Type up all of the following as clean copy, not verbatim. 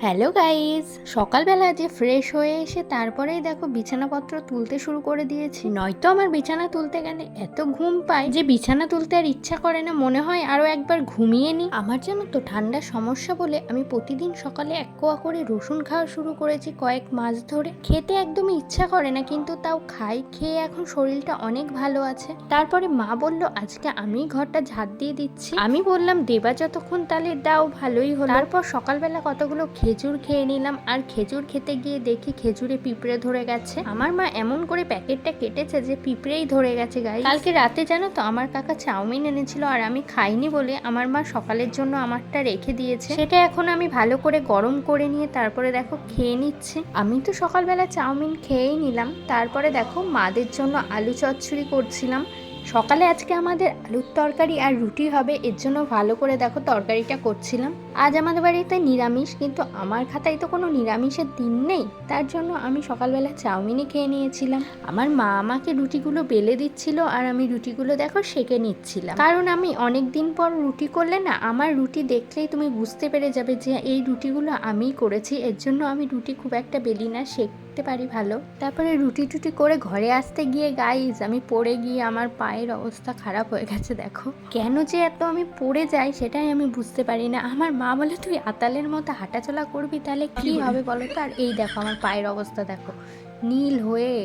Hello guys, সকালবেলা যে fresh হয়ে এসে তারপরেই দেখো বিছানাপত্র তুলতে শুরু করে দিয়েছি। নয়তো আমার বিছানা তুলতে গেলে এত ঘুম পায় যে বিছানা তুলতে আর ইচ্ছা করে না, মনে হয় আরো একবার ঘুমিয়ে নি। আমার জানো তো ঠান্ডার সমস্যা বলে আমি প্রতিদিন সকালে এক কোয়া করে রসুন খাওয়া শুরু করেছি কয়েক মাস ধরে। খেতে একদমই ইচ্ছা করে না কিন্তু তাও খাই, খেয়ে এখন শরীরটা অনেক ভালো আছে। তারপরে মা বলল আজকে আমি ঘরটা ঝাড় দিয়ে দিচ্ছি। আমি বললাম দেবা যতক্ষণ তাহলে দাও, ভালোই হলো। তারপর সকালবেলা কতগুলো খেজুর খেয়ে নিলাম, আর খেজুর খেতে গিয়ে দেখি খেজুরে পিঁপড়ে ধরে গেছে। আমার মা এমন করে প্যাকেটটা কেটেছে যে পিঁপড়েই ধরে গেছে গাই। কালকে রাতে জানো তো আমার কাকা চাউমিন এনেছিল, আর আমি খাইনি বলে আমার মা সকালের জন্য আমারটা রেখে দিয়েছে। সেটা এখন আমি ভালো করে গরম করে নিয়ে তারপরে দেখো খেয়ে নিচ্ছি। আমি তো সকালবেলা চাউমিন খেয়েই নিলাম। তারপরে দেখো মাদের জন্য আলু চচ্চড়ি করছিলাম। সকালে আজকে আমাদের আলুর তরকারি আর রুটি হবে, এর জন্য ভালো করে দেখো তরকারিটা করছিলাম। আজ আমাদের বাড়িতে নিরামিষ, কিন্তু আমার খাতায় তো কোনো নিরামিষের দিন নেই, তার জন্য আমি সকালবেলা চাউমিনই খেয়ে নিয়েছিলাম। আমার মা আমাকে রুটিগুলো বেলে দিচ্ছিল আর আমি রুটিগুলো দেখো সেঁকে নিচ্ছিলাম, কারণ আমি অনেক দিন পর রুটি করলে না, আমার রুটি দেখলেই তুমি বুঝতে পেরে যাবে যে এই রুটিগুলো আমিই করেছি। এর জন্য আমি রুটি খুব একটা বেলি না, সেঁকতে পারি ভালো। তারপরে রুটি টুটি করে ঘরে আসতে গিয়ে গাইজ আমি পড়ে গিয়ে আমার পায়ের অবস্থা খারাপ হয়ে গেছে। দেখো কেন যে এত আমি পড়ে যাই সেটাই আমি বুঝতে পারি না। আমার মা বলে তুই আতালের মতো হাঁটাচলা করবি তাহলে কি হবে বলো তো। আর এই দেখো আমার পায়ের অবস্থা দেখো, নীল হয়ে।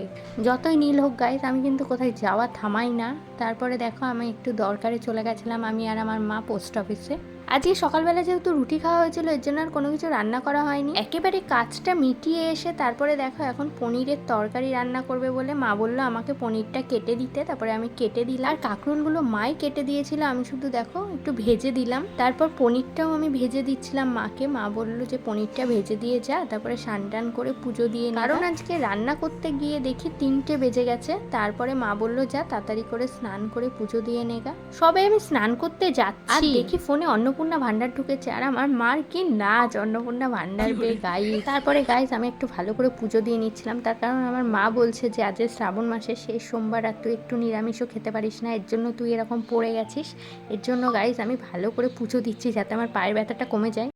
যতই নীল হোক গাইজ, আমি কিন্তু কোথায় যাওয়া থামাই না। তারপরে দেখো আমি একটু দরকারে চলে গেছিলাম, আমি আর আমার মা পোস্ট অফিসে। আজকে সকালবেলা যেহেতু রুটি খাওয়া হয়েছিল এর জন্য আর কোনো কিছু রান্না করা হয়নি। একেবারে কাজটা মিটিয়ে এসে তারপরে দেখো এখন পনিরের তরকারি রান্না করবে বলে মা বললো আমাকে পনিরটা কেটে দিতে। তারপরে আমি কেটে দিলাম, আর কাঁকরোলগুলো মাই কেটে দিয়েছিল, আমি শুধু দেখো একটু ভেজে দিলাম। তারপর পনিরটাও আমি ভেজে দিচ্ছিলাম মাকে। মা বললো যে পনিরটা ভেজে দিয়ে যা, তারপরে স্নান করে পুজো দিয়ে নে। কারণ আজকে রান্না করতে গিয়ে দেখি 3টে বেজে গেছে। তারপরে মা বললো যা তাড়াতাড়ি করে স্নান করে পুজো দিয়ে নেগা। সবে আমি স্নান করতে যাচ্ছি আর দেখি ফোনে অন্নপূর্ণা ভান্ডার ঢুকেছে, আর আমার মার কি নাচ অন্নপূর্ণা ভান্ডার পেয়ে গাই। তারপরে গাইজ আমি একটু ভালো করে পুজো দিয়ে নিচ্ছিলাম, তার কারণ আমার মা বলছে যে আজ শ্রাবণ মাসের শেষ সোমবার আর তুই একটু নিরামিষও খেতে পারিস না, এর জন্য তুই এরকম পড়ে গেছিস। এর জন্য গাইজ আমি ভালো করে পুজো দিচ্ছি যাতে আমার পায়ের ব্যথাটা কমে যায়।